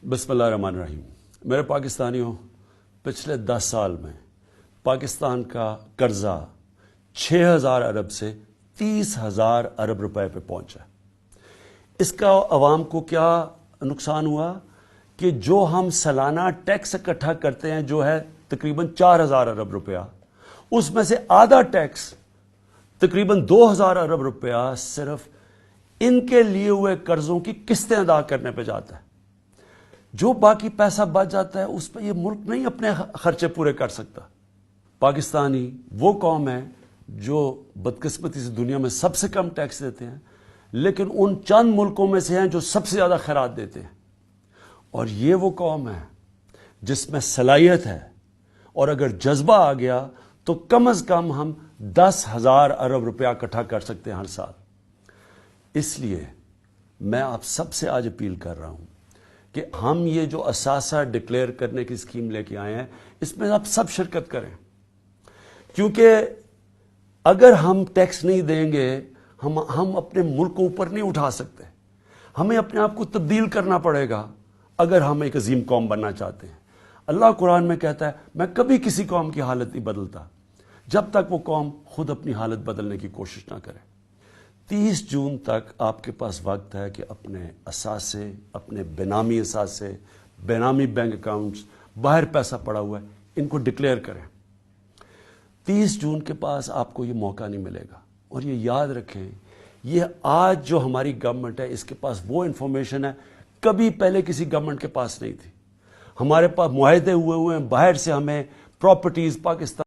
बिस्मिल्लाहिर्रहमानिर्रहीम। मेरे पाकिस्तानियों, पिछले 10 साल में पाकिस्तान का कर्जा 6,000 अरब से 30,000 अरब रुपए पे पहुंचा। इसका अवाम को क्या नुकसान हुआ कि जो हम सालाना टैक्स इकट्ठा करते हैं, जो है तकरीबन 4,000 अरब रुपया, उसमें से आधा टैक्स तकरीबन 2,000 अरब रुपया सिर्फ इनके लिए हुए कर्जों की किस्तें अदा करने पे जाता है। जो बाकी पैसा बच जाता है उस पर यह मुल्क नहीं अपने खर्चे पूरे कर सकता। पाकिस्तानी वो कौम है जो बदकिस्मती से दुनिया में सबसे कम टैक्स देते हैं, लेकिन उन चंद मुल्कों में से हैं जो सबसे ज्यादा खैरात देते हैं। और ये वो कौम है जिसमें सलाहियत है, और अगर जज्बा आ गया तो कम से कम हम 10,000 अरब रुपया इकट्ठा कर सकते हैं हर साल। इसलिए मैं आप सबसे आज अपील कर रहा हूं कि हम ये जो असासा डिक्लेयर करने की स्कीम लेके आए हैं, इसमें आप सब शिरकत करें, क्योंकि अगर हम टैक्स नहीं देंगे हम अपने मुल्क को ऊपर नहीं उठा सकते। हमें अपने आप को तब्दील करना पड़ेगा अगर हम एक अजीम कौम बनना चाहते हैं। अल्लाह कुरान में कहता है, मैं कभी किसी कौम की हालत नहीं बदलता जब तक वो कौम खुद अपनी हालत बदलने की कोशिश ना करे। 30 जून तक आपके पास वक्त है कि अपने असासे, अपने बेनामी असासे, बेनामी बैंक अकाउंट्स, बाहर पैसा पड़ा हुआ है, इनको डिक्लेयर करें। 30 जून के पास आपको ये मौका नहीं मिलेगा। और ये याद रखें, ये आज जो हमारी गवर्नमेंट है, इसके पास वो इंफॉर्मेशन है कभी पहले किसी गवर्नमेंट के पास नहीं थी। हमारे पास मुआहदे हुए हैं, बाहर से हमें प्रॉपर्टीज पाकिस्तान